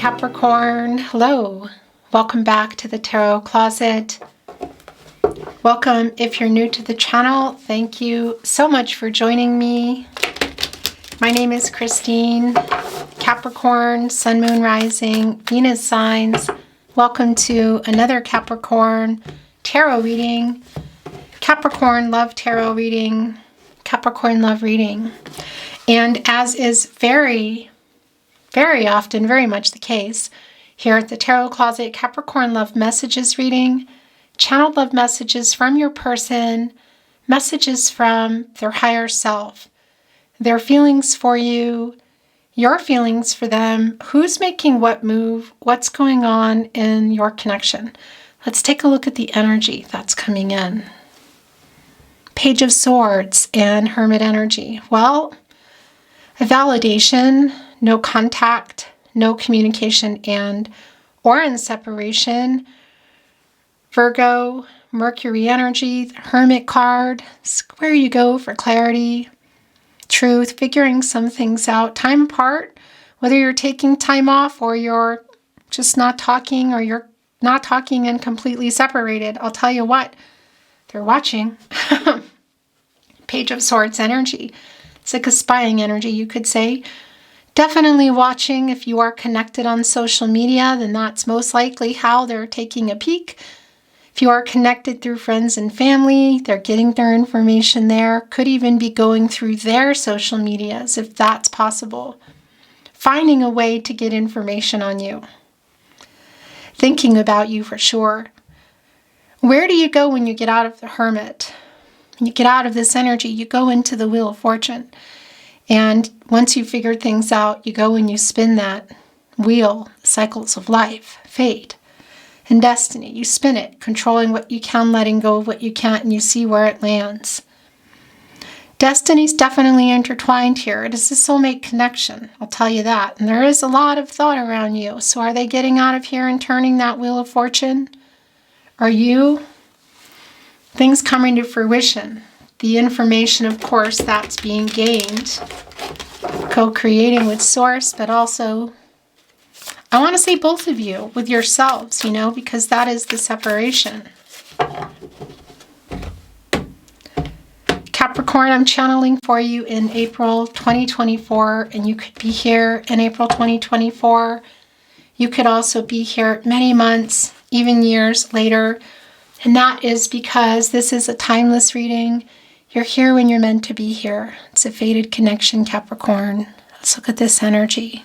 Capricorn. Hello. Welcome back to the Tarot Closet. Welcome if you're new to the channel. Thank you so much for joining me. My name is Christine. Capricorn, Sun, Moon, Rising, Venus signs. Welcome to another Capricorn tarot reading. Capricorn Love tarot reading. Capricorn Love reading. And as is very often, very much the case, here at the Tarot Closet, Capricorn Love messages reading, channeled love messages from your person, messages from their higher self, their feelings for you, your feelings for them, who's making what move, what's going on in your connection. Let's take a look at the energy that's coming in. Page of Swords and Hermit energy. Well, a validation, no contact, no communication, or in separation. Virgo, Mercury energy, the Hermit card, where you go for clarity, truth, figuring some things out, time apart, whether you're taking time off or you're just not talking, or you're not talking and completely separated. I'll tell you what, they're watching. Page of Swords energy. It's like a spying energy, you could say. Definitely watching. If you are connected on social media, then that's most likely how they're taking a peek. If you are connected through friends and family, they're getting their information there. Could even be going through their social medias, if that's possible. Finding a way to get information on you. Thinking about you for sure. Where do you go when you get out of the Hermit? When you get out of this energy, you go into the Wheel of Fortune. And once you figure things out, you go and you spin that wheel, cycles of life, fate, and destiny. You spin it, controlling what you can, letting go of what you can't, and you see where it lands. Destiny's definitely intertwined here. It is a soulmate connection, I'll tell you that. And there is a lot of thought around you. So are they getting out of here and turning that Wheel of Fortune? Are you? Things coming to fruition. The information, of course, that's being gained. Co-creating with Source, but also, I want to say both of you, with yourselves, because that is the separation. Capricorn, I'm channeling for you in April 2024, and you could be here in April 2024. You could also be here many months, even years later. And that is because this is a timeless reading. You're here when you're meant to be here. It's a fated connection, Capricorn. Let's look at this energy.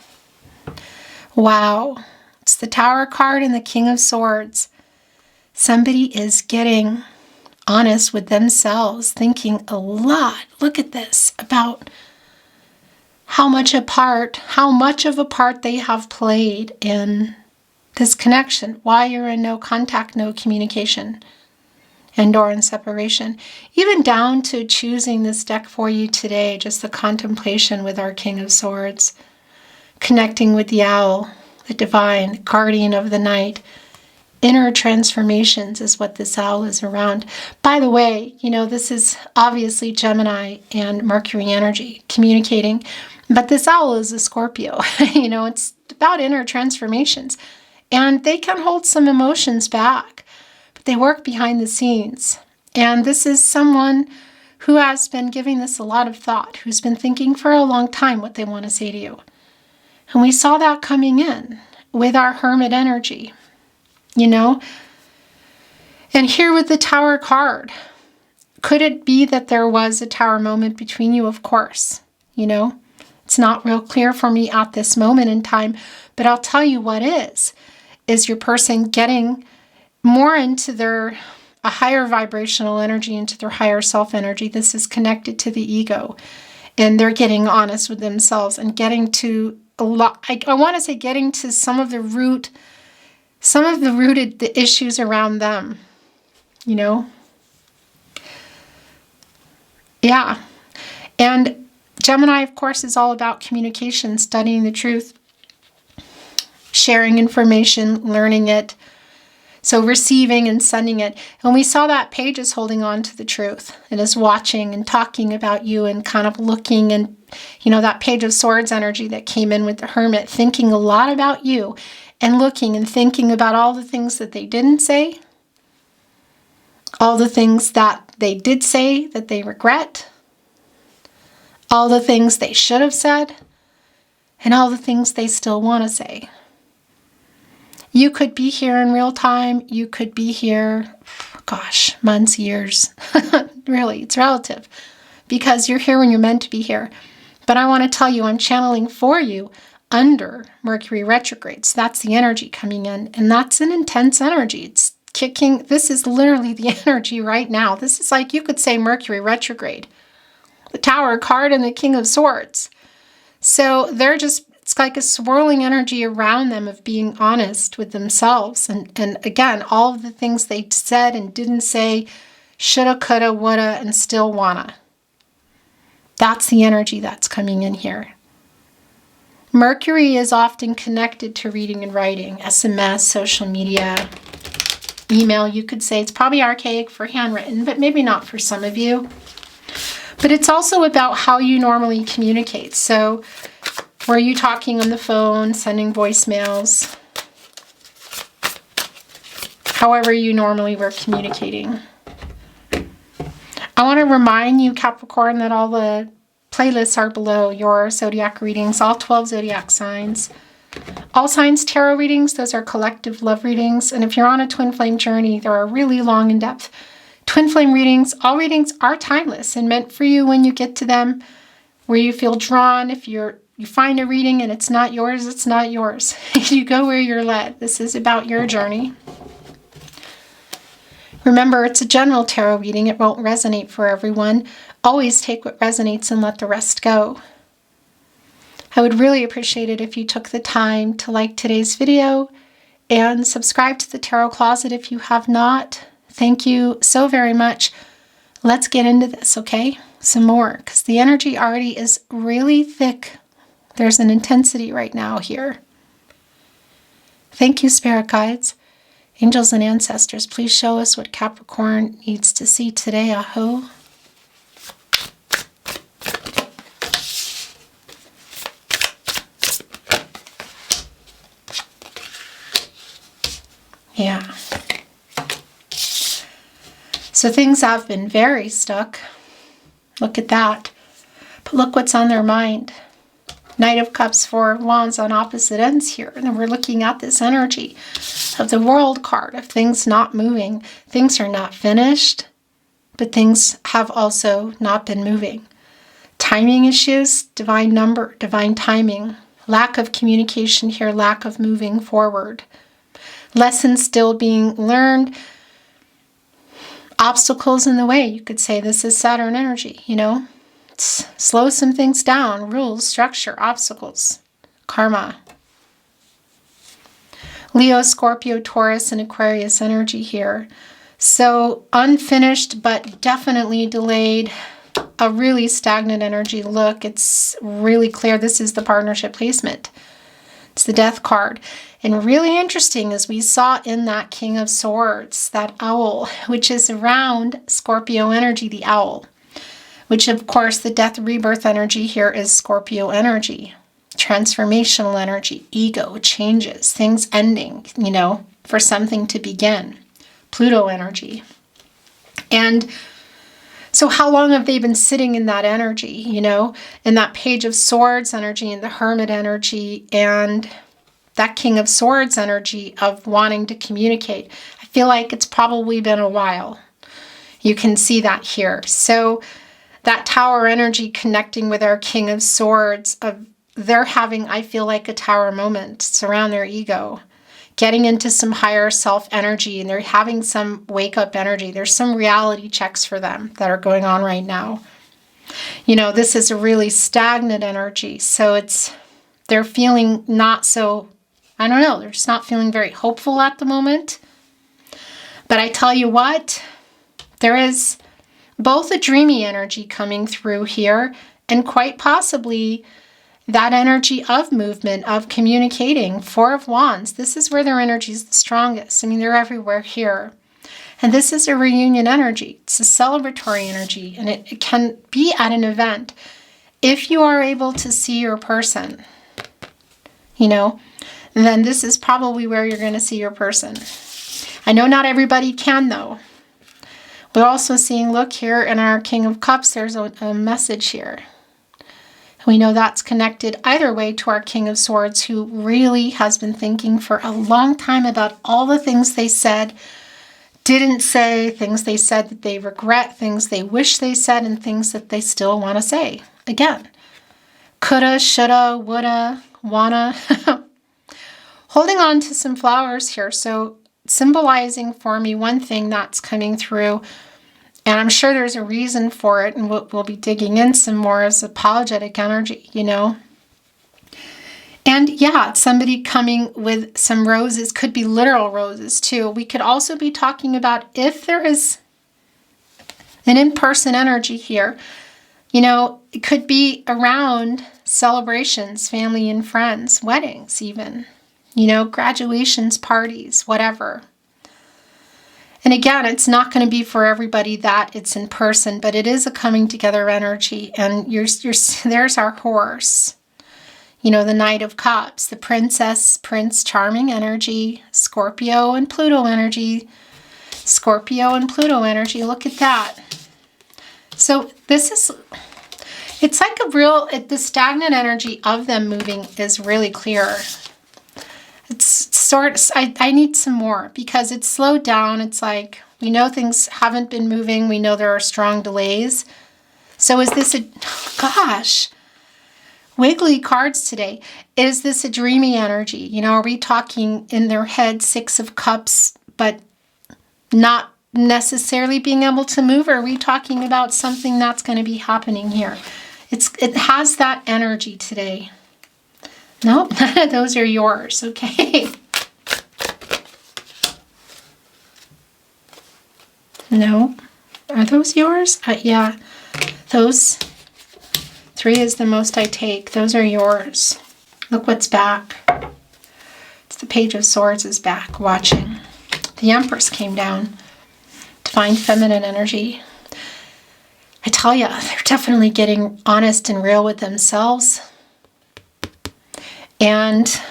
Wow. It's the Tower card and the King of Swords. Somebody is getting honest with themselves, thinking a lot, look at this, about how much of a part they have played in this connection, why you're in no contact, no communication, and or in separation. Even down to choosing this deck for you today, just the contemplation with our King of Swords, connecting with the owl, the divine, the guardian of the night. Inner transformations is what this owl is around. By the way, this is obviously Gemini and Mercury energy communicating, but this owl is a Scorpio. It's about inner transformations. And they can hold some emotions back, but they work behind the scenes. And this is someone who has been giving this a lot of thought, who's been thinking for a long time what they want to say to you. And we saw that coming in with our Hermit energy, And here with the Tower card, could it be that there was a Tower moment between you? Of course, It's not real clear for me at this moment in time, but I'll tell you what is your person getting more into a higher vibrational energy, into their higher self energy. This is connected to the ego, and they're getting honest with themselves and getting to a lot. I want to say getting to some of the rooted the issues around them, Yeah. And Gemini, of course, is all about communication, studying the truth, sharing information, learning it, So receiving and sending it. And we saw that page is holding on to the truth. It is watching and talking about you and kind of looking, and, you know, that Page of Swords energy that came in with the Hermit, thinking a lot about you and looking and thinking about all the things that they didn't say, all the things that they did say that they regret, all the things they should have said, and all the things they still want to say. You could be here in real time. You could be here, gosh, months, years. Really, it's relative because you're here when you're meant to be here. But I want to tell you, I'm channeling for you under Mercury retrograde. So that's the energy coming in, and that's an intense energy. It's kicking. This is literally the energy right now. This is like, you could say Mercury retrograde, the Tower card and the King of Swords. So they're just, it's like a swirling energy around them of being honest with themselves. And again, all of the things they said and didn't say, shoulda, coulda, woulda, and still wanna. That's the energy that's coming in here. Mercury is often connected to reading and writing, SMS, social media, email. You could say it's probably archaic for handwritten, but maybe not for some of you. But it's also about how you normally communicate. So were you talking on the phone, sending voicemails? However you normally were communicating. I want to remind you, Capricorn, that all the playlists are below your zodiac readings, all 12 zodiac signs. All signs tarot readings, those are collective love readings. And if you're on a twin flame journey, there are really long, in-depth twin flame readings. All readings are timeless and meant for you when you get to them, where you feel drawn. If you find a reading and it's not yours, it's not yours. You go where you're led. This is about your journey. Remember, it's a general tarot reading. It won't resonate for everyone. Always take what resonates and let the rest go. I would really appreciate it if you took the time to like today's video and subscribe to the Tarot Closet if you have not. Thank you so very much. Let's get into this, okay? Some more, because the energy already is really thick. There's an intensity right now here. Thank you, Spirit Guides. Angels and ancestors, please show us what Capricorn needs to see today. Aho. Yeah. So things have been very stuck. Look at that. But look what's on their mind. Knight of Cups, Four of Wands on opposite ends here. And then we're looking at this energy of the World card, of things not moving. Things are not finished, but things have also not been moving. Timing issues, divine number, divine timing. Lack of communication here, lack of moving forward. Lessons still being learned. Obstacles in the way. You could say this is Saturn energy, you know. Slow some things down. Rules, structure, obstacles, karma. Leo, Scorpio, Taurus, and Aquarius energy here. So unfinished, but definitely delayed. A really stagnant energy. Look, it's really clear. This is the partnership placement. It's the Death card. And really interesting, as we saw in that King of Swords, that owl, which is around Scorpio energy, the owl. Which, of course, the death rebirth energy here is Scorpio energy. Transformational energy, ego, changes, things ending, you know, for something to begin. Pluto energy. And so how long have they been sitting in that energy, you know, in that Page of Swords energy and the Hermit energy and that King of Swords energy of wanting to communicate? I feel like it's probably been a while. You can see that here. So that Tower energy connecting with our King of Swords, they're having, I feel like, a tower moment. It's around their ego. Getting into some higher self energy, and they're having some wake up energy. There's some reality checks for them that are going on right now. You know, this is a really stagnant energy. So they're feeling not so, I don't know, they're just not feeling very hopeful at the moment. But I tell you what, there is both a dreamy energy coming through here and quite possibly that energy of movement, of communicating. Four of Wands, this is where their energy is the strongest. I mean, they're everywhere here. And this is a reunion energy. It's a celebratory energy, and it can be at an event. If you are able to see your person, then this is probably where you're going to see your person. I know not everybody can, though. We're also seeing, look here in our King of Cups, there's a message here. We know that's connected either way to our King of Swords, who really has been thinking for a long time about all the things they said, didn't say, things they said that they regret, things they wish they said, and things that they still want to say. Again, coulda, shoulda, woulda, wanna. Holding on to some flowers here. So symbolizing for me one thing that's coming through, and I'm sure there's a reason for it, and we'll be digging in some more, as apologetic energy, And yeah, somebody coming with some roses, could be literal roses too. We could also be talking about if there is an in-person energy here, it could be around celebrations, family and friends, weddings even, graduations, parties, whatever. And again, it's not going to be for everybody that it's in person, but it is a coming together energy. And there's our horse, the Knight of Cups, the Princess, Prince Charming energy, Scorpio and Pluto energy, Scorpio and Pluto energy. Look at that. So it's like the stagnant energy of them moving is really clear. I need some more, because it's slowed down. It's like, we know things haven't been moving. We know there are strong delays. So is this wiggly cards today. Is this a dreamy energy? Are we talking in their head, Six of Cups, but not necessarily being able to move? Or are we talking about something that's going to be happening here? It has that energy today. Nope, none of those are yours, okay? No. Are those yours? Yeah. Those 3 is the most I take. Those are yours. Look what's back. It's the Page of Swords is back watching. The Empress came down. Divine feminine energy. I tell you, they're definitely getting honest and real with themselves. And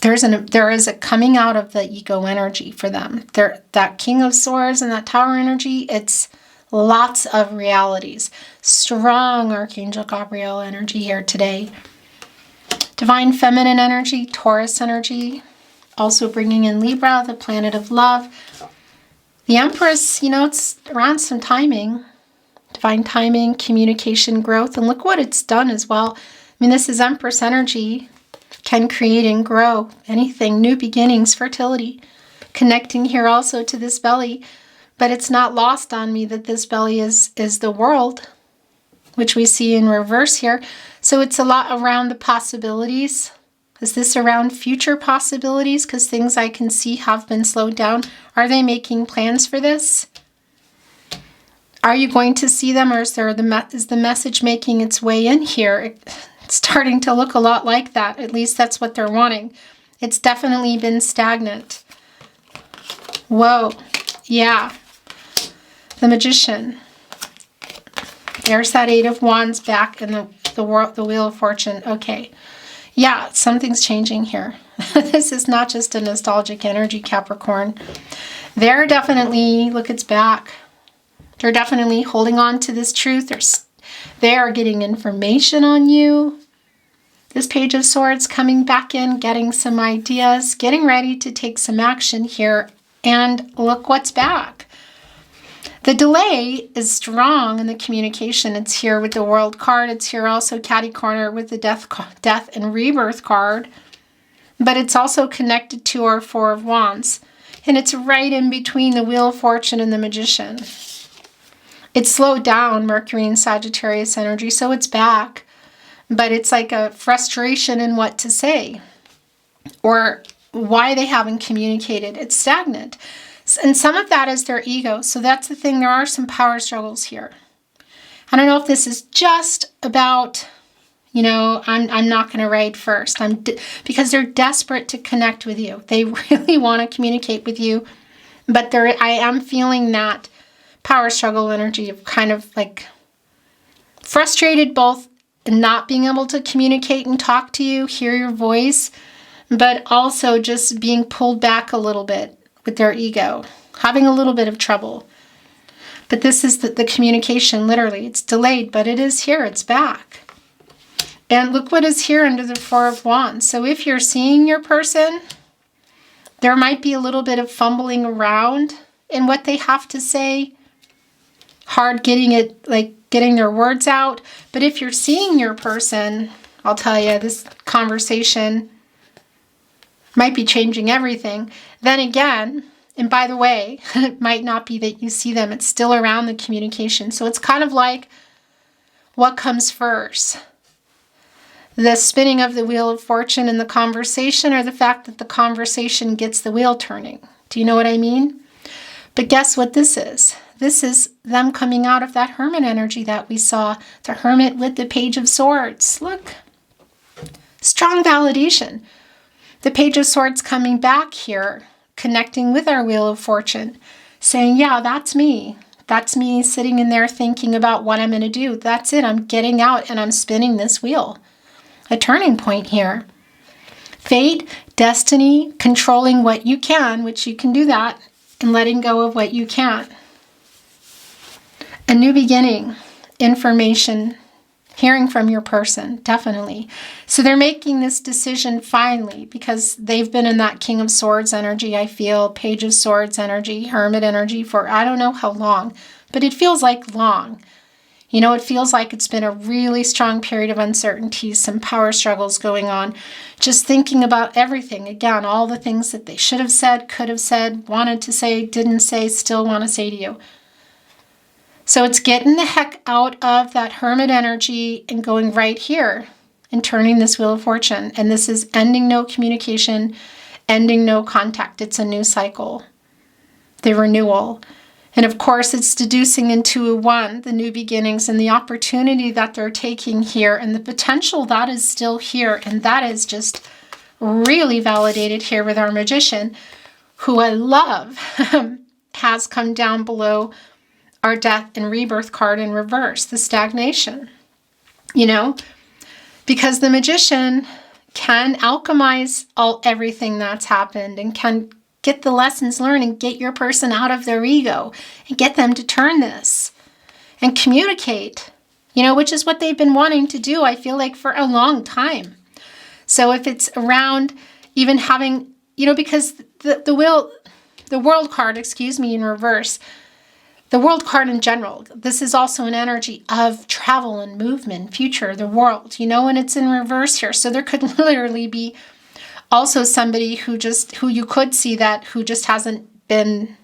there is a coming out of the ego energy for them. That King of Swords and that Tower energy, it's lots of realities. Strong Archangel Gabriel energy here today. Divine feminine energy, Taurus energy, also bringing in Libra, the planet of love. The Empress, it's around some timing. Divine timing, communication, growth, and look what it's done as well. I mean, this is Empress energy. Can create and grow anything, new beginnings, fertility. Connecting here also to this belly, but it's not lost on me that this belly is the world, which we see in reverse here. So it's a lot around the possibilities. Is this around future possibilities? Because things I can see have been slowed down. Are they making plans for this? Are you going to see them, or is the message making its way in here? It's starting to look a lot like that. At least that's what they're wanting. It's definitely been stagnant. Whoa. Yeah. The Magician. There's that 8 of Wands back in the Wheel of Fortune. Okay. Yeah, something's changing here. This is not just a nostalgic energy, Capricorn. They're definitely, look, it's back. They're definitely holding on to this truth. They are getting information on you. This Page of Swords coming back in, getting some ideas, getting ready to take some action here. And look what's back. The delay is strong in the communication. It's here with the World card. It's here also catty corner with the death and rebirth card. But it's also connected to our 4 of Wands. And it's right in between the Wheel of Fortune and the Magician. It's slowed down, Mercury and Sagittarius energy, so it's back. But it's like a frustration in what to say or why they haven't communicated. It's stagnant. And some of that is their ego. So that's the thing. There are some power struggles here. I don't know if this is just about, You know, I'm not going to write first. Because they're desperate to connect with you. They really want to communicate with you. But I am feeling that power struggle energy of kind of like frustrated both in not being able to communicate and talk to you, hear your voice, but also just being pulled back a little bit with their ego, having a little bit of trouble. But this is the communication, literally. It's delayed, but it is here. It's back. And look what is here under the Four of Wands. So if you're seeing your person, there might be a little bit of fumbling around in what they have to say. Hard getting their words out. But if you're seeing your person, I'll tell you, this conversation might be changing everything. Then again, and by the way, it might not be that you see them. It's still around the communication. So it's kind of like, what comes first? The spinning of the Wheel of Fortune in the conversation, or the fact that the conversation gets the wheel turning? Do you know what I mean? But guess what this is? This is them coming out of that Hermit energy that we saw. The Hermit with the Page of Swords. Look. Strong validation. The Page of Swords coming back here, connecting with our Wheel of Fortune, saying, yeah, that's me. That's me sitting in there thinking about what I'm going to do. That's it. I'm getting out and I'm spinning this wheel. A turning point here. Fate, destiny, controlling what you can, which you can do that, and letting go of what you can't. A new beginning, information, hearing from your person, definitely. So they're making this decision finally because they've been in that King of Swords energy, I feel, Page of Swords energy, Hermit energy for I don't know how long, but it feels like long. You know, it feels like it's been a really strong period of uncertainty, some power struggles going on. Just thinking about everything. Again, all the things that they should have said, could have said, wanted to say, didn't say, still want to say to you. So it's getting the heck out of that Hermit energy and going right here and turning this Wheel of Fortune. And this is ending no communication, ending no contact. It's a new cycle, the renewal. And of course, it's deducing into one, the new beginnings and the opportunity that they're taking here and the potential that is still here. And that is just really validated here with our Magician, who I love, has come down below our Death and Rebirth card in reverse, the stagnation. You know, because the Magician can alchemize everything that's happened and can get the lessons learned and get your person out of their ego and get them to turn this and communicate, you know, which is what they've been wanting to do, I feel like, for a long time. So if it's around even having, you know, because the world card, in reverse, the world card in general, this is also an energy of travel and movement, future, the world, you know, and it's in reverse here. So there could literally be also somebody who you could see that who just hasn't been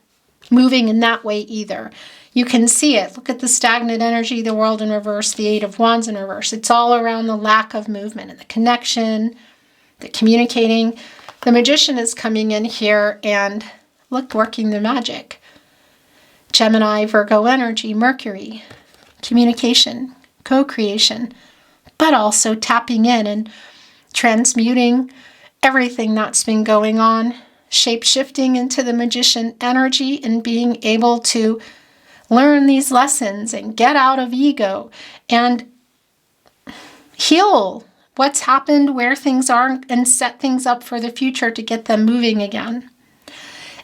moving in that way either. You can see it. Look at the stagnant energy, the world in reverse, the Eight of Wands in reverse. It's all around the lack of movement and the connection, the communicating. The Magician is coming in here and look, working the magic. Gemini, Virgo energy, Mercury, communication, co-creation, but also tapping in and transmuting everything that's been going on, shape-shifting into the Magician energy and being able to learn these lessons and get out of ego and heal what's happened, where things are, and set things up for the future to get them moving again.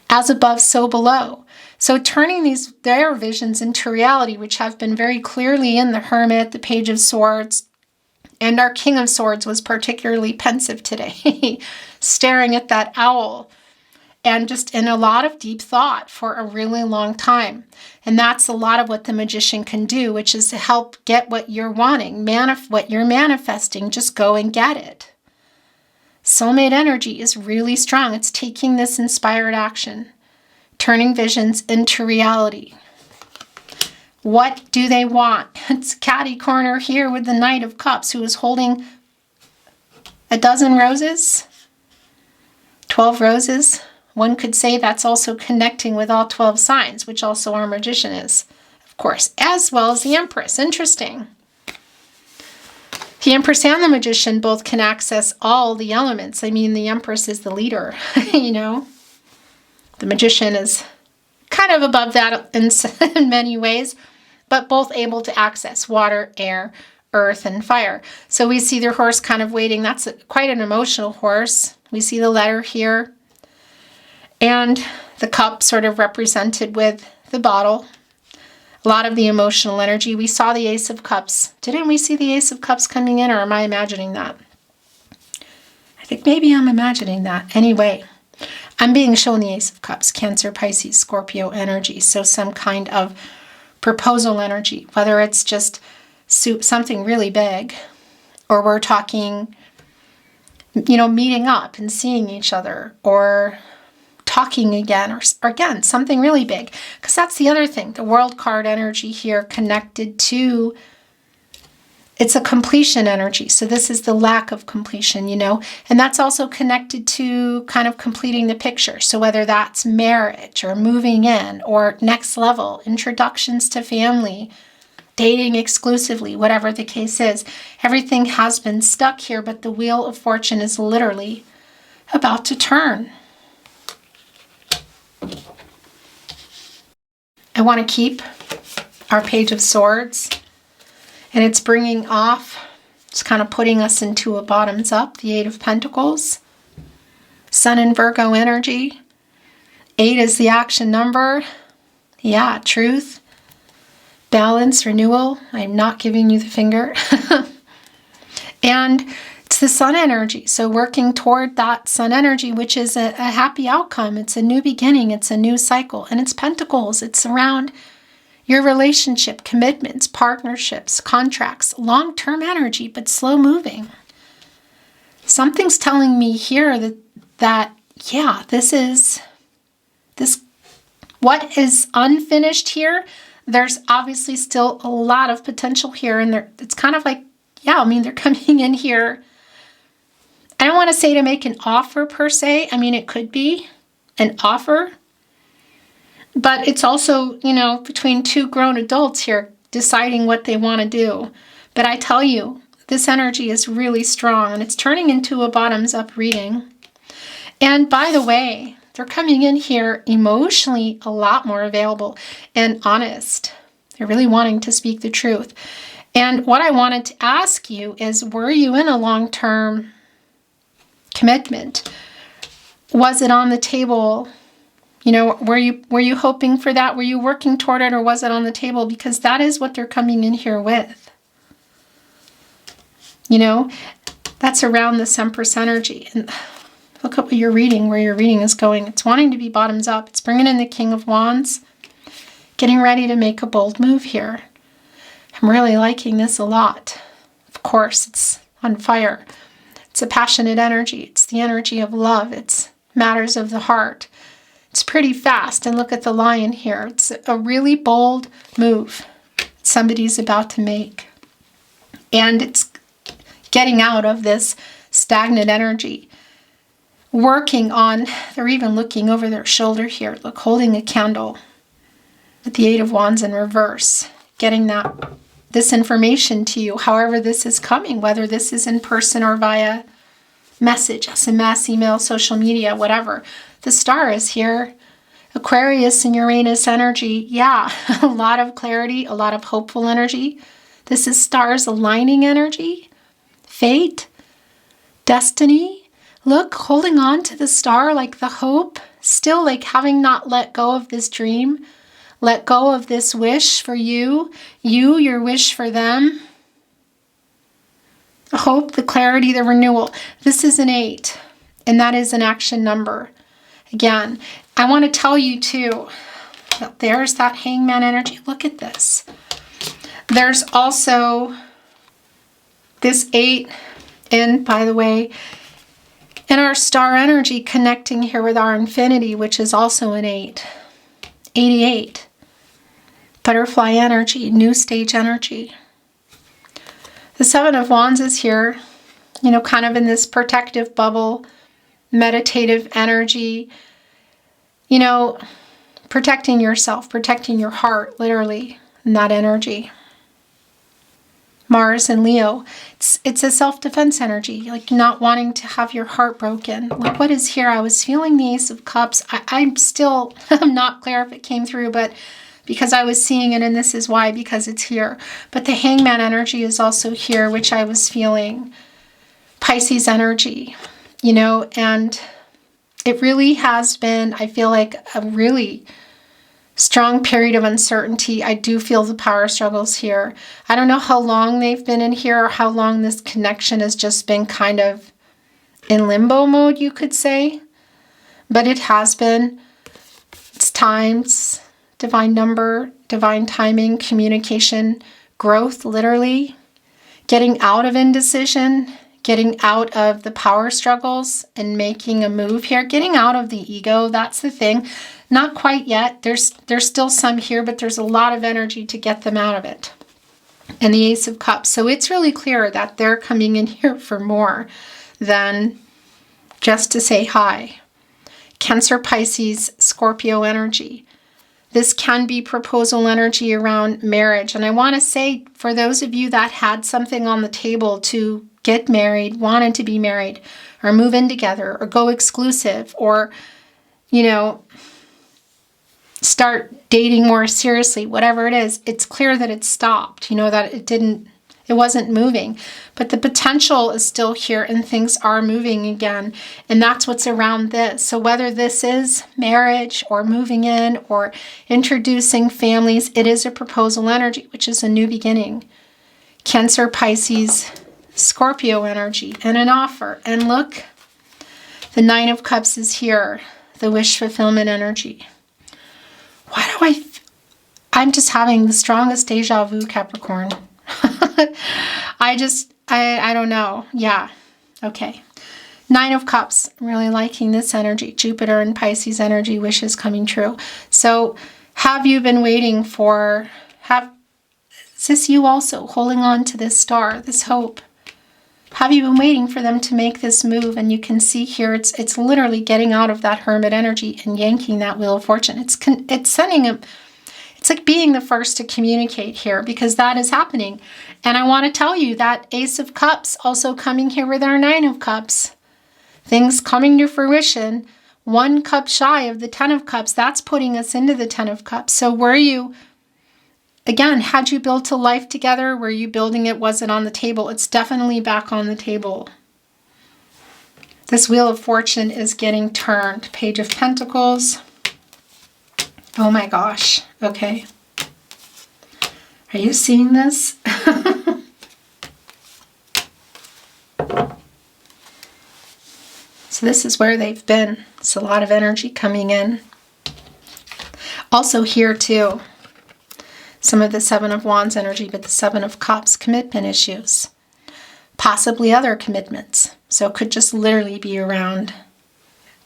As above, so below. So turning their visions into reality, which have been very clearly in the Hermit, the Page of Swords, and our King of Swords was particularly pensive today, staring at that owl and just in a lot of deep thought for a really long time. And that's a lot of what the Magician can do, which is to help get what you're wanting, what you're manifesting, just go and get it. Soulmate energy is really strong. It's taking this inspired action, turning visions into reality. What do they want? It's catty corner here with the Knight of Cups, who is holding a dozen roses, 12 roses. One could say that's also connecting with all 12 signs, which also our Magician is, of course, as well as the Empress. Interesting. The Empress and the Magician both can access all the elements. I mean, the Empress is the leader, you know. The Magician is kind of above that in many ways, but both able to access water, air, earth, and fire. So we see their horse kind of waiting. That's quite an emotional horse. We see the letter here. And the cup sort of represented with the bottle. A lot of the emotional energy. We saw the Ace of Cups. Didn't we see the Ace of Cups coming in, or am I imagining that? I think maybe I'm imagining that. Anyway, I'm being shown the Ace of Cups, Cancer, Pisces, Scorpio energy. So some kind of proposal energy, whether it's just something really big, or we're talking, you know, meeting up and seeing each other, or talking again, or again, something really big. Because that's the other thing. The World card energy here connected to, it's a completion energy. So this is the lack of completion, you know. And that's also connected to kind of completing the picture. So whether that's marriage or moving in or next level, introductions to family, dating exclusively, whatever the case is, everything has been stuck here, but the Wheel of Fortune is literally about to turn. I want to keep our Page of Swords, and it's bringing off, it's kind of putting us into a bottoms up, the Eight of Pentacles, Sun and Virgo energy. 8 is the action number. Yeah, truth, balance, renewal. I'm not giving you the finger. And it's the Sun energy. So working toward that Sun energy, which is a happy outcome. It's a new beginning. It's a new cycle. And it's Pentacles. It's around your relationship, commitments, partnerships, contracts, long-term energy, but slow moving. Something's telling me here that yeah, what is unfinished here, there's obviously still a lot of potential here. And it's kind of like, yeah, I mean, they're coming in here. I don't want to say to make an offer per se. I mean, it could be an offer. But it's also, you know, between two grown adults here deciding what they want to do. But I tell you, this energy is really strong, and it's turning into a bottoms-up reading. And by the way, they're coming in here emotionally a lot more available and honest. They're really wanting to speak the truth. And what I wanted to ask you is, were you in a long-term commitment? Was it on the table? You know, were you hoping for that? Were you working toward it, or was it on the table? Because that is what they're coming in here with. You know, that's around this Empress energy. And look at what you're reading, where your reading is going. It's wanting to be bottoms up. It's bringing in the King of Wands, getting ready to make a bold move here. I'm really liking this a lot. Of course, it's on fire. It's a passionate energy. It's the energy of love. It's matters of the heart. It's pretty fast. And look at the lion here. It's a really bold move somebody's about to make. And it's getting out of this stagnant energy. Working on, they're even looking over their shoulder here. Look, holding a candle with the Eight of Wands in reverse. Getting this information to you, however this is coming, whether this is in person or via message, SMS, email, social media, whatever. The star is here. Aquarius and Uranus energy. Yeah, a lot of clarity, a lot of hopeful energy. This is stars aligning energy. Fate, destiny. Look, holding on to the star, like the hope. Still like having not let go of this dream. Let go of this wish for you. Your wish for them. The hope, the clarity, the renewal. This is an 8. And that is an action number. Again, I want to tell you too, that there's that Hangman energy. Look at this. There's also this 8, and by the way, in our star energy connecting here with our infinity, which is also an 8. 88. Butterfly energy, new stage energy. The Seven of Wands is here, you know, kind of in this protective bubble, meditative energy, you know, protecting yourself, protecting your heart, literally, in that energy. Mars and Leo. It's a self-defense energy, like not wanting to have your heart broken. Like what is here? I was feeling the Ace of Cups. I'm not clear if it came through, but because I was seeing it, and this is why, because it's here. But the Hangman energy is also here, which I was feeling. Pisces energy, you know, and it really has been, I feel like, a really strong period of uncertainty. I do feel the power struggles here. I don't know how long they've been in here or how long this connection has just been kind of in limbo mode, you could say. But it has been. It's times, divine number, divine timing, communication, growth, literally. Getting out of indecision, getting out of the power struggles and making a move here. Getting out of the ego, that's the thing. Not quite yet. There's still some here, but there's a lot of energy to get them out of it. And the Ace of Cups. So it's really clear that they're coming in here for more than just to say hi. Cancer, Pisces, Scorpio energy. This can be proposal energy around marriage. And I want to say, for those of you that had something on the table to get married, wanted to be married, or move in together, or go exclusive, or, you know, start dating more seriously, whatever it is, it's clear that it stopped, you know, that it wasn't moving. But the potential is still here and things are moving again. And that's what's around this. So whether this is marriage or moving in or introducing families, it is a proposal energy, which is a new beginning. Cancer, Pisces, Scorpio energy, and an offer. And look, the Nine of Cups is here, the wish fulfillment energy. Why do I'm just having the strongest deja vu, Capricorn. I don't know. Yeah. Okay. Nine of Cups. I'm really liking this energy. Jupiter and Pisces energy, wishes coming true. So have you been waiting for, is this you also holding on to this star, this hope? Have you been waiting for them to make this move? And you can see here, it's literally getting out of that Hermit energy and yanking that Wheel of Fortune. It's sending a, it's like being the first to communicate here, because that is happening. And I want to tell you that Ace of Cups also coming here with our Nine of Cups. Things coming to fruition. 1 cup shy of the 10 of Cups. That's putting us into the 10 of Cups. So were you, again, had you built a life together? Were you building it? Was it on the table? It's definitely back on the table. This Wheel of Fortune is getting turned. Page of Pentacles. Oh my gosh. Okay. Are you seeing this? So this is where they've been. It's a lot of energy coming in. Also here too. Some of the Seven of Wands energy, but the Seven of Cups, commitment issues. Possibly other commitments. So it could just literally be around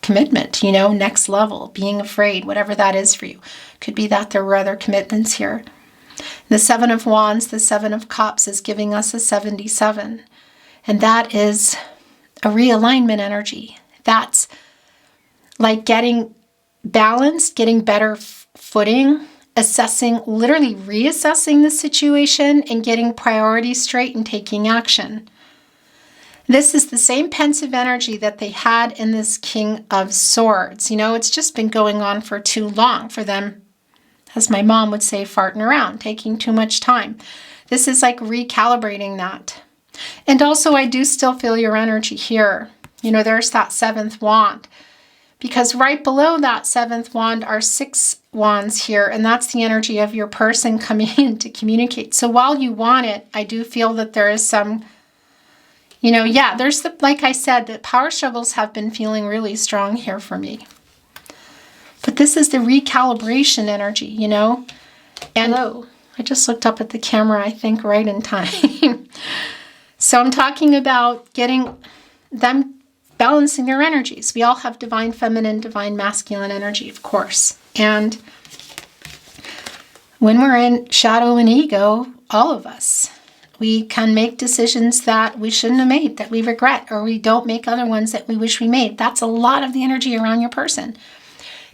commitment, you know, next level, being afraid, whatever that is for you. Could be that there were other commitments here. The Seven of Wands, the Seven of Cups is giving us a 77. And that is a realignment energy. That's like getting balanced, getting better footing, assessing, literally reassessing the situation and getting priorities straight and taking action. This is the same pensive energy that they had in this King of Swords. You know, it's just been going on for too long for them, as my mom would say, farting around, taking too much time. This is like recalibrating that. And also, I do still feel your energy here. You know, there's that 7th wand. Because right below that 7th wand are 6 wands here, and that's the energy of your person coming in to communicate. So while you want it, I do feel that there is some, you know, yeah, there's the, like I said, the power struggles have been feeling really strong here for me. But this is the recalibration energy, you know. And hello, I just looked up at the camera, I think, right in time. So I'm talking about getting them balancing their energies. We all have divine feminine, divine masculine energy, of course. And when we're in shadow and ego, all of us, we can make decisions that we shouldn't have made, that we regret, or we don't make other ones that we wish we made. That's a lot of the energy around your person.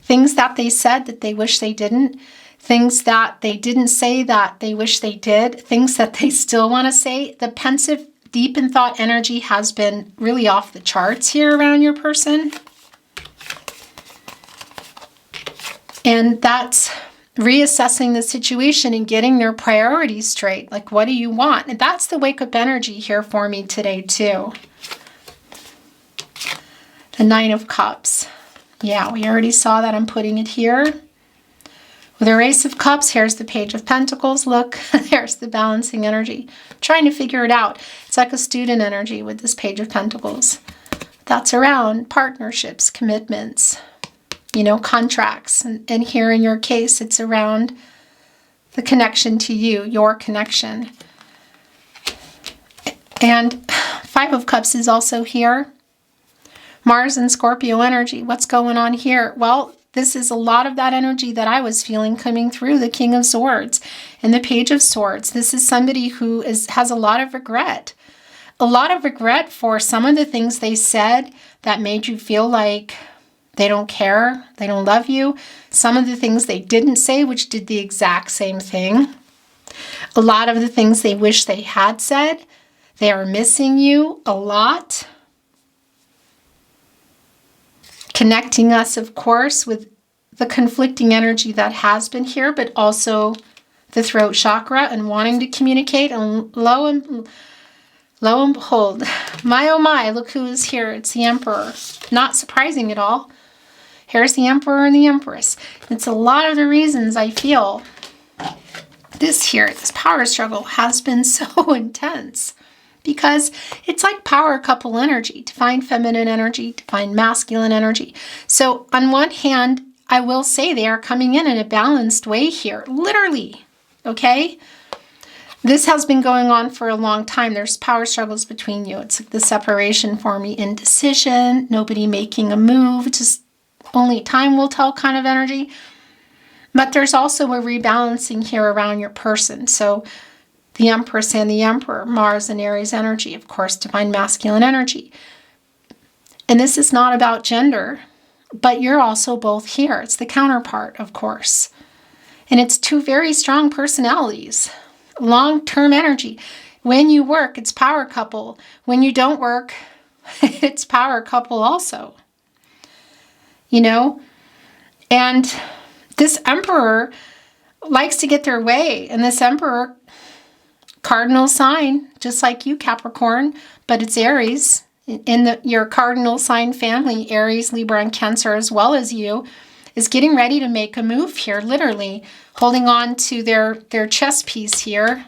Things that they said that they wish they didn't. things that they didn't say that they wish they did, things that they still want to say. The pensive, deep in thought energy has been really off the charts here around your person. And that's reassessing the situation and getting their priorities straight. Like, what do you want? And that's the wake-up energy here for me today, too. The Nine of Cups. Yeah, we already saw that. I'm putting it here. With the Ace of Cups, here's the Page of Pentacles. Look, there's the balancing energy. I'm trying to figure it out. It's like a student energy with this Page of Pentacles. That's around partnerships, commitments, you know, contracts. And here in your case, it's around the connection to you, your connection. And Five of Cups is also here. Mars and Scorpio energy. What's going on here? Well, this is a lot of that energy that I was feeling coming through the King of Swords and the Page of Swords. This is somebody who has a lot of regret. A lot of regret for some of the things they said that made you feel like they don't care, they don't love you. Some of the things they didn't say, which did the exact same thing. A lot of the things they wish they had said. They are missing you a lot. Connecting us, of course, with the conflicting energy that has been here, but also the throat chakra and wanting to communicate. And lo and behold, my oh my, look who is here. It's the Emperor. Not surprising at all. Here's the Emperor and the Empress. It's a lot of the reasons I feel this power struggle has been so intense. Because it's like power couple energy, divine feminine energy, divine masculine energy. So on one hand, I will say they are coming in a balanced way here, literally, okay? This has been going on for a long time. There's power struggles between you. It's like the separation for me, indecision, nobody making a move, just only time will tell kind of energy. But there's also a rebalancing here around your person. So the Empress and the Emperor, Mars and Aries energy, of course, divine masculine energy. And this is not about gender, but you're also both here. It's the counterpart, of course. And it's two very strong personalities, long-term energy. When you work, it's power couple. When you don't work, it's power couple also. You know? And this Emperor likes to get their way. And this Emperor, cardinal sign, just like you, Capricorn, but it's Aries. In your cardinal sign family, Aries, Libra, and Cancer, as well as you, is getting ready to make a move here, literally holding on to their chess piece here.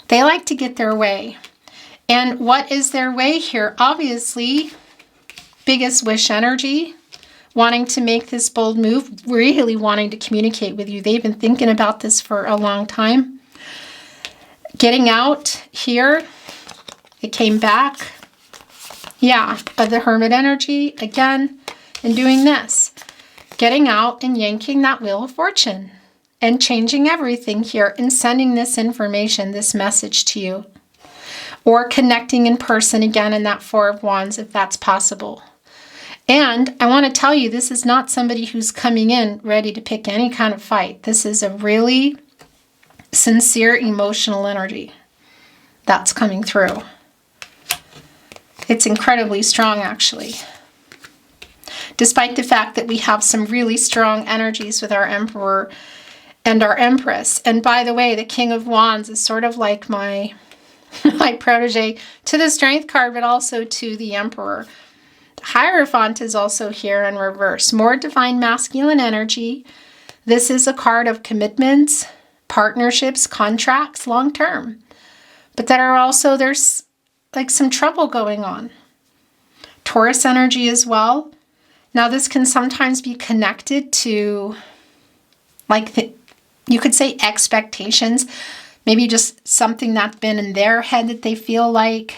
They like to get their way. And what is their way here? Obviously, biggest wish energy, wanting to make this bold move, really wanting to communicate with you. They've been thinking about this for a long time. Getting out here, it came back. Yeah, but the Hermit energy, again, and doing this. Getting out and yanking that Wheel of Fortune and changing everything here and sending this information, this message to you. Or connecting in person again in that Four of Wands if that's possible. And I want to tell you, this is not somebody who's coming in ready to pick any kind of fight. This is a really sincere emotional energy that's coming through. It's incredibly strong, actually. Despite the fact that we have some really strong energies with our Emperor and our Empress. And by the way, the King of Wands is sort of like my protege to the Strength card, but also to the Emperor. The Hierophant is also here in reverse. More divine masculine energy. This is a card of commitments, partnerships, contracts, long term. But that are also, there's like some trouble going on. Taurus energy as well. Now this can sometimes be connected to, like, you could say expectations. Maybe just something that's been in their head that they feel like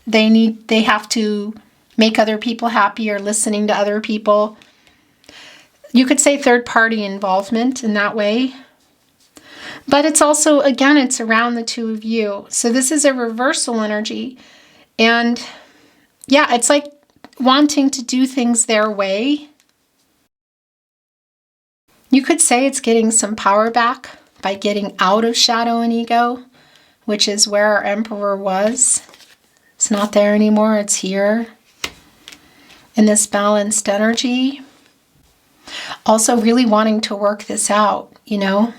they have to make other people happy, or listening to other people. You could say third party involvement in that way. But it's also, again, it's around the two of you. So this is a reversal energy. And yeah, it's like wanting to do things their way. You could say it's getting some power back by getting out of shadow and ego, which is where our Emperor was. It's not there anymore, it's here in this balanced energy. Also really wanting to work this out, you know.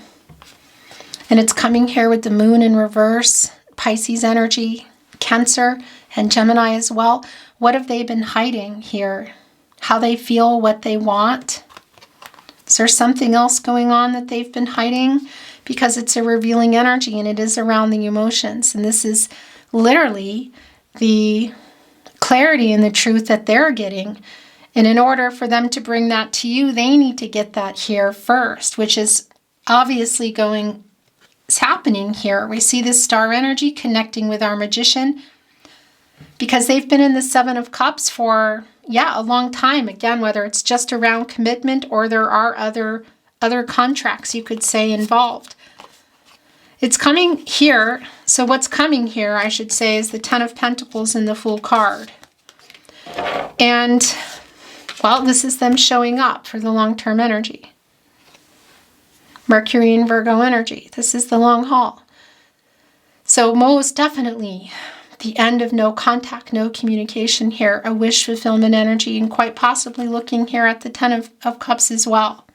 And it's coming here with the moon in reverse, Pisces energy, Cancer, and Gemini as well. What have they been hiding here? How they feel, what they want? Is there something else going on that they've been hiding? Because it's a revealing energy and it is around the emotions. And this is literally the clarity and the truth that they're getting. And in order for them to bring that to you, they need to get that here first, which is obviously it's happening here. We see this star energy connecting with our Magician because they've been in the Seven of Cups for, a long time. Again, whether it's just around commitment or there are other contracts, you could say, involved. It's coming here. So what's coming here, I should say, is the Ten of Pentacles and the Fool card. And, well, this is them showing up for the long-term energy. Mercury and Virgo energy. This is the long haul. So most definitely the end of no contact, no communication here, a wish fulfillment energy, and quite possibly looking here at the Ten of Cups as well.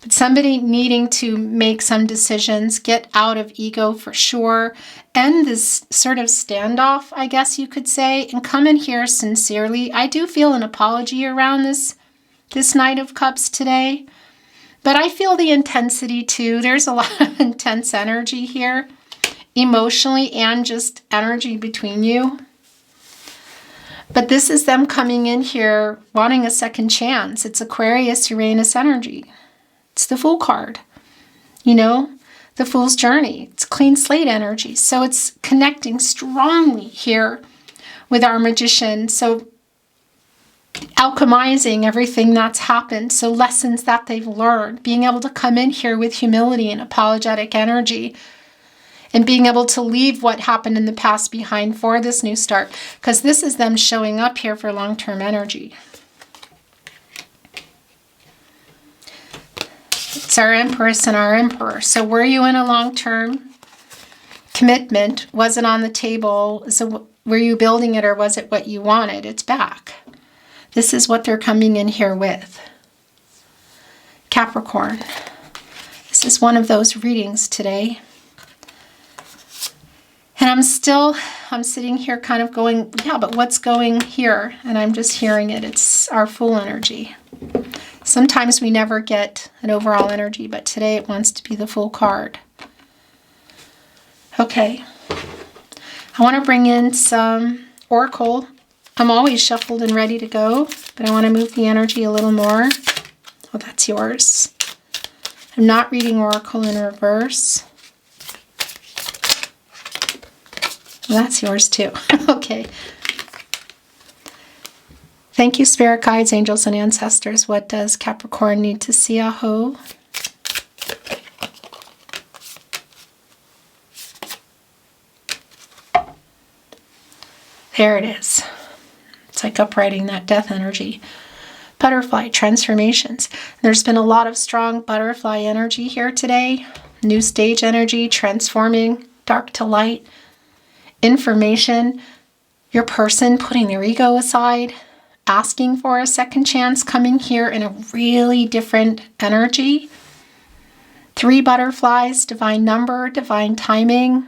But somebody needing to make some decisions, get out of ego for sure, end this sort of standoff, I guess you could say, and come in here sincerely. I do feel an apology around this Knight of Cups today, but I feel the intensity too. There's a lot of intense energy here, emotionally and just energy between you. But this is them coming in here wanting a second chance. It's Aquarius, Uranus energy. It's the Fool card, you know, the Fool's journey. It's clean slate energy. So it's connecting strongly here with our Magician. So alchemizing everything that's happened. So lessons that they've learned, being able to come in here with humility and apologetic energy, and being able to leave what happened in the past behind for this new start. Because this is them showing up here for long-term energy. It's our Empress and our Emperor. So were you in a long-term commitment? Was it on the table? So were you building it, or was it what you wanted? It's back. This is what they're coming in here with. Capricorn. This is one of those readings today. And I'm sitting here kind of going, yeah, but what's going here? And I'm just hearing it. It's our Fool energy. Sometimes we never get an overall energy, but today it wants to be the Fool card. Okay. I want to bring in some Oracle. I'm always shuffled and ready to go, but I want to move the energy a little more. Oh, that's yours. I'm not reading Oracle in reverse. Well, that's yours too. Okay. Thank you, Spirit Guides, Angels, and Ancestors. What does Capricorn need to see? Aho. There it is. It's like uprighting that death energy. Butterfly transformations. There's been a lot of strong butterfly energy here today. New stage energy, transforming dark to light. Information. Your person putting their ego aside. Asking for a second chance, coming here in a really different energy. 3 butterflies, divine number, divine timing.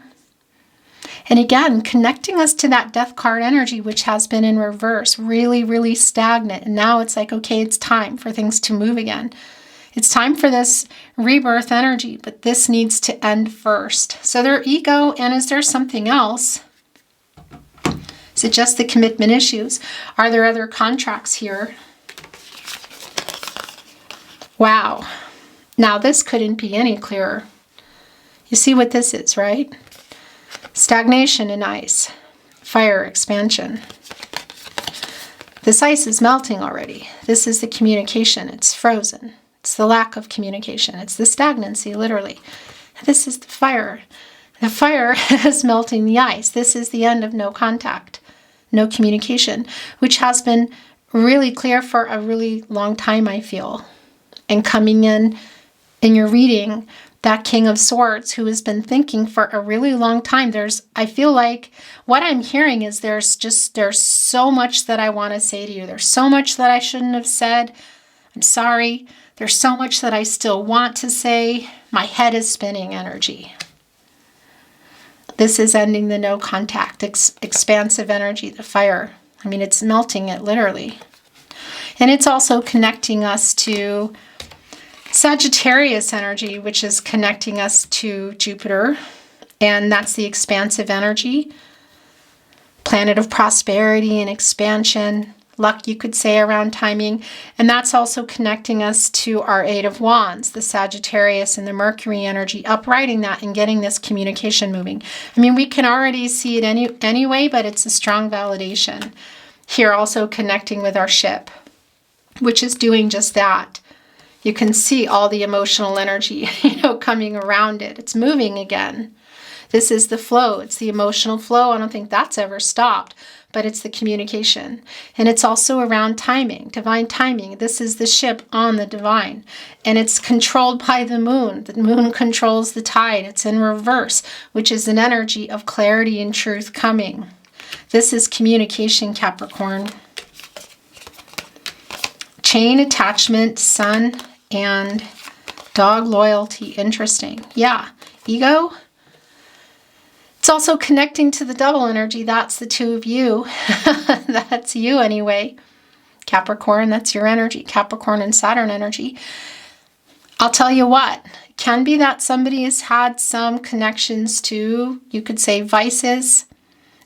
And again, connecting us to that death card energy, which has been in reverse, really, really stagnant. And now it's like, okay, it's time for things to move again. It's time for this rebirth energy, but this needs to end first. So their ego, and is there something else? Is it just the commitment issues? Are there other contracts here? Wow. Now this couldn't be any clearer. You see what this is, right? Stagnation in ice. Fire expansion. This ice is melting already. This is the communication. It's frozen. It's the lack of communication. It's the stagnancy, literally. This is the fire. The fire is melting the ice. This is the end of no contact. No communication, which has been really clear for a really long time, I feel. And coming in your reading, that King of Swords who has been thinking for a really long time. I feel like what I'm hearing is there's so much that I want to say to you. There's so much that I shouldn't have said. I'm sorry. There's so much that I still want to say. My head is spinning energy. This is ending the no contact, expansive energy, the fire. I mean, it's melting it literally. And it's also connecting us to Sagittarius energy, which is connecting us to Jupiter. And that's the expansive energy. Planet of prosperity and expansion. Luck, you could say, around timing. And that's also connecting us to our Eight of Wands, the Sagittarius and the Mercury energy, uprighting that and getting this communication moving. I mean, we can already see it anyway, but it's a strong validation. Here also connecting with our ship, which is doing just that. You can see all the emotional energy, coming around it. It's moving again. This is the flow. It's the emotional flow. I don't think that's ever stopped, but it's the communication. And it's also around timing, divine timing. This is the ship on the divine, and it's controlled by the moon. The moon controls the tide. It's in reverse, which is an energy of clarity and truth coming. This is communication, Capricorn. Chain attachment, sun, and dog loyalty. Interesting. Yeah. Ego. It's also connecting to the double energy. That's the two of you. That's you anyway. Capricorn, that's your energy. Capricorn and Saturn energy. I'll tell you what. It can be that somebody has had some connections to, you could say, vices.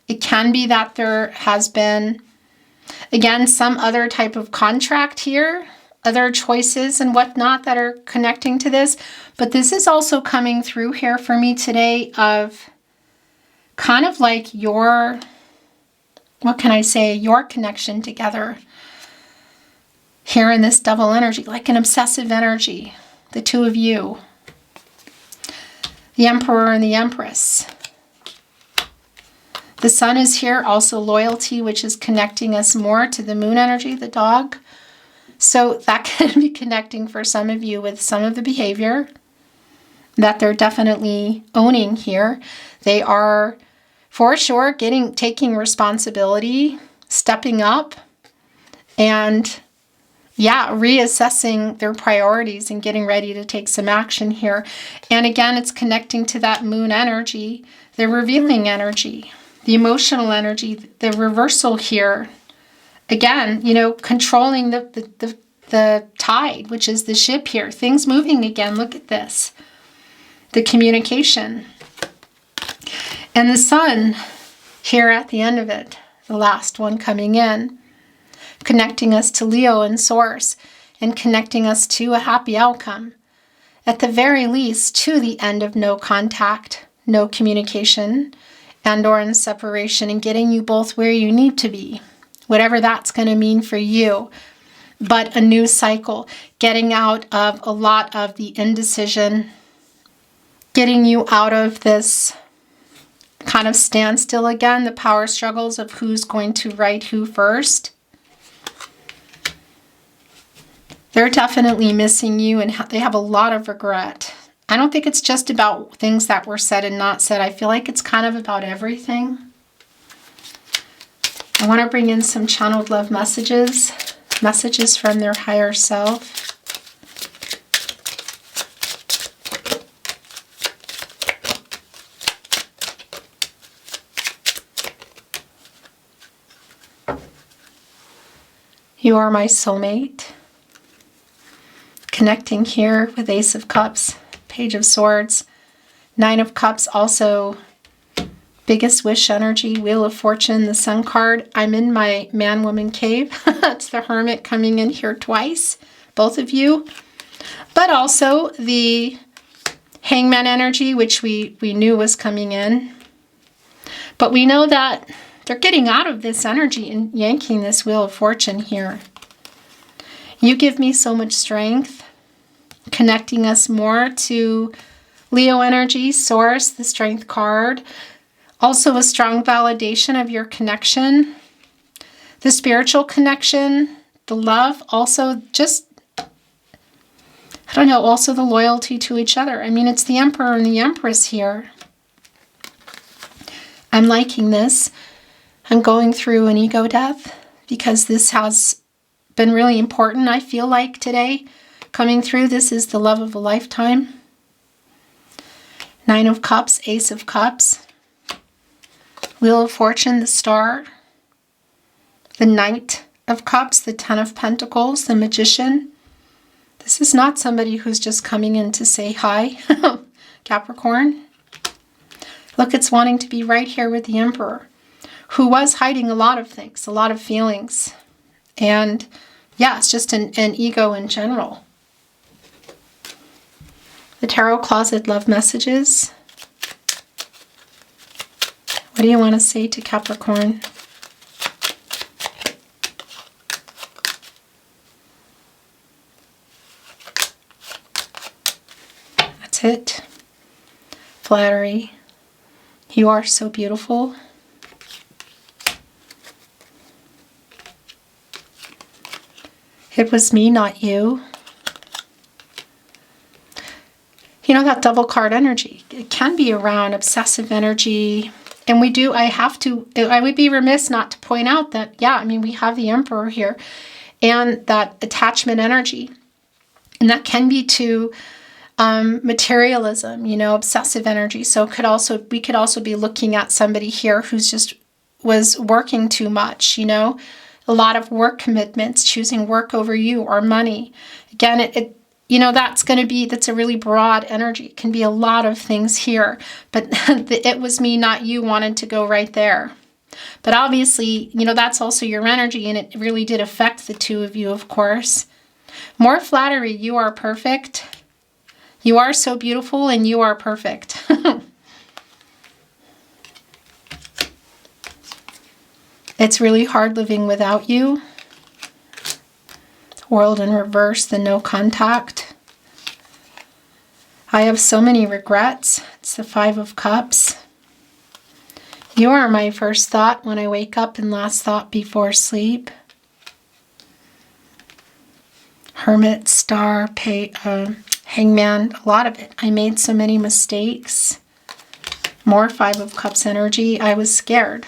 It can be that there has been, again, some other type of contract here, other choices and whatnot that are connecting to this. But this is also coming through here for me today of kind of like your, what can I say, your connection together here in this double energy, like an obsessive energy, the two of you, the Emperor and the Empress. The sun is here, also loyalty, which is connecting us more to the moon energy, the dog. So that can be connecting for some of you with some of the behavior that they're definitely owning here. They are, for sure, taking responsibility, stepping up, and reassessing their priorities and getting ready to take some action here. And again, it's connecting to that moon energy, the revealing energy, the emotional energy, the reversal here. Again, controlling the tide, which is the ship here. Things moving again. Look at this. The communication. And the sun here at the end of it, the last one coming in, connecting us to Leo and Source and connecting us to a happy outcome. At the very least, to the end of no contact, no communication, and or in separation, and getting you both where you need to be. Whatever that's going to mean for you. But a new cycle, getting out of a lot of the indecision, getting you out of this kind of standstill again, the power struggles of who's going to write who first. They're definitely missing you, and they have a lot of regret. I don't think it's just about things that were said and not said. I feel like it's kind of about everything. I want to bring in some channeled love messages from their higher self. You are my soulmate. Connecting here with Ace of Cups, Page of Swords, Nine of Cups, also biggest wish energy, Wheel of Fortune, the Sun card. I'm in my man-woman cave. That's the Hermit coming in here twice, both of you. But also the Hangman energy, which we knew was coming in. But we know that they're getting out of this energy and yanking this Wheel of Fortune here. You give me so much strength, connecting us more to Leo energy, Source, the Strength card. Also a strong validation of your connection, the spiritual connection, the love, also just I don't know, also the loyalty to each other. I mean, it's the Emperor and the Empress here. I'm liking this. I'm going through an ego death because this has been really important, I feel like, today. Coming through, this is the love of a lifetime. 9 of Cups, Ace of Cups. Wheel of Fortune, the Star. The Knight of Cups, the 10 of Pentacles, the Magician. This is not somebody who's just coming in to say hi, Capricorn. Look, it's wanting to be right here with the Emperor, who was hiding a lot of things, a lot of feelings. And yeah, it's just an ego in general. The Tarot Closet Love Messages. What do you want to say to Capricorn? That's it. Flattery. You are so beautiful. It was me, not you. You know, that double card energy, it can be around obsessive energy. And I would be remiss not to point out that, yeah, I mean, we have the Emperor here and that attachment energy. And that can be to materialism, you know, obsessive energy. So we could also be looking at somebody here who's just was working too much, you know, a lot of work commitments, choosing work over you or money. Again, you know, that's a really broad energy. It can be a lot of things here, but it was me, not you wanted to go right there. But obviously, you know, that's also your energy, and it really did affect the two of you, of course. More flattery. You are perfect. You are so beautiful, and you are perfect. It's really hard living without you. World in reverse, the no contact. I have so many regrets. It's the 5 of Cups. You are my first thought when I wake up and last thought before sleep. Hermit, Star, Hangman, a lot of it. I made so many mistakes. More 5 of Cups energy. I was scared.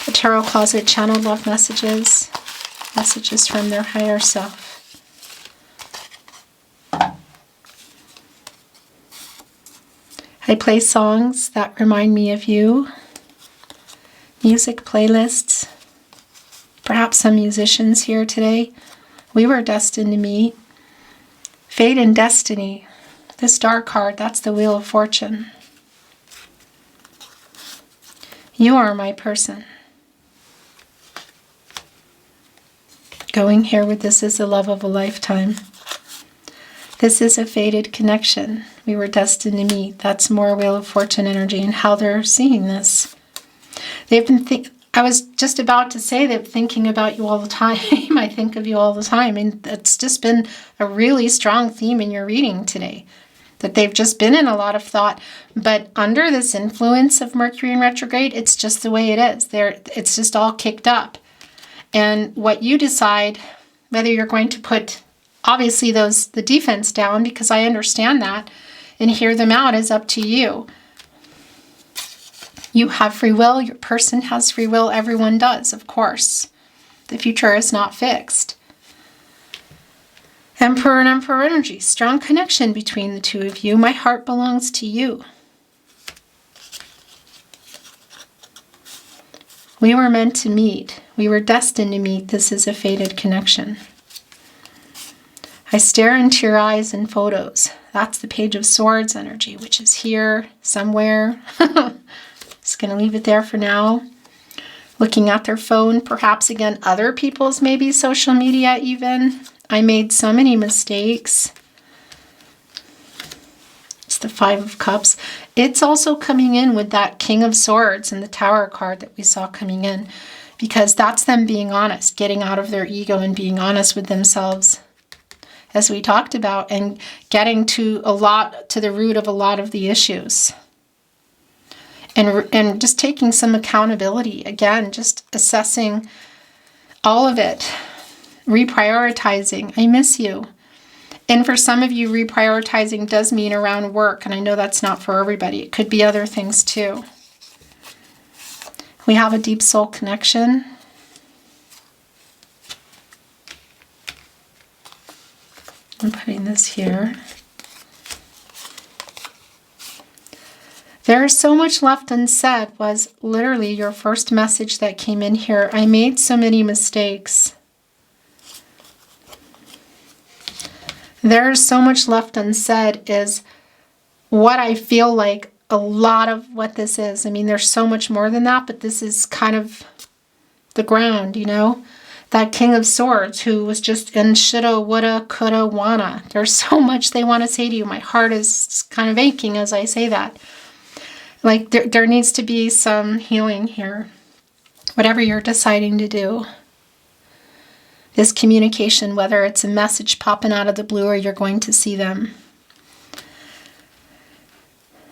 The Tarot Closet channel love messages. Messages from their higher self. I play songs that remind me of you. Music playlists. Perhaps some musicians here today. We were destined to meet. Fate and destiny. The Star card, that's the Wheel of Fortune. You are my person. Going here with this is the love of a lifetime. This is a fated connection. We were destined to meet. That's more Wheel of Fortune energy and how they're seeing this. They've been I was just about to say they're thinking about you all the time. I think of you all the time. And it's just been a really strong theme in your reading today. That they've just been in a lot of thought. But under this influence of Mercury in retrograde, it's just the way it is. It's just all kicked up. And what you decide, whether you're going to put, obviously, the defense down, because I understand that, and hear them out, is up to you. You have free will. Your person has free will. Everyone does, of course. The future is not fixed. Emperor and Emperor energy. Strong connection between the two of you. My heart belongs to you. We were meant to meet. We were destined to meet. This is a fated connection. I stare into your eyes in photos. That's the Page of Swords energy, which is here somewhere. Just going to leave it there for now. Looking at their phone, perhaps again, other people's maybe social media even. I made so many mistakes. It's the 5 of Cups. It's also coming in with that King of Swords and the Tower card that we saw coming in, because that's them being honest, getting out of their ego and being honest with themselves, as we talked about, and getting to the root of a lot of the issues. and just taking some accountability. Again, just assessing all of it, reprioritizing. I miss you. And for some of you, reprioritizing does mean around work, and I know that's not for everybody. It could be other things too. We have a deep soul connection. I'm putting this here. There is so much left unsaid was literally your first message that came in here. I made so many mistakes. There's so much left unsaid is what I feel like a lot of what this is. I mean, there's so much more than that, but this is kind of the ground, you know? That King of Swords who was just in shoulda, woulda, coulda, wanna. There's so much they want to say to you. My heart is kind of aching as I say that. Like there needs to be some healing here. Whatever you're deciding to do. This communication, whether it's a message popping out of the blue or you're going to see them.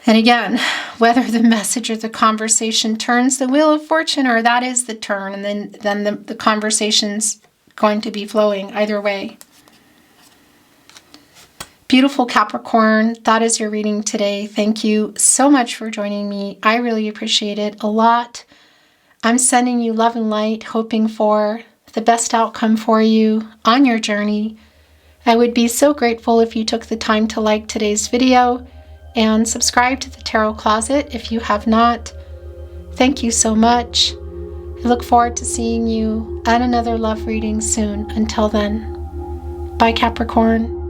And again, whether the message or the conversation turns the wheel of fortune or that is the turn, and then the conversation's going to be flowing either way. Beautiful Capricorn, that is your reading today. Thank you so much for joining me. I really appreciate it a lot. I'm sending you love and light, hoping for the best outcome for you on your journey. I would be so grateful if you took the time to like today's video and subscribe to the Tarot Closet if you have not. Thank you so much. I look forward to seeing you at another love reading soon. Until then, bye Capricorn.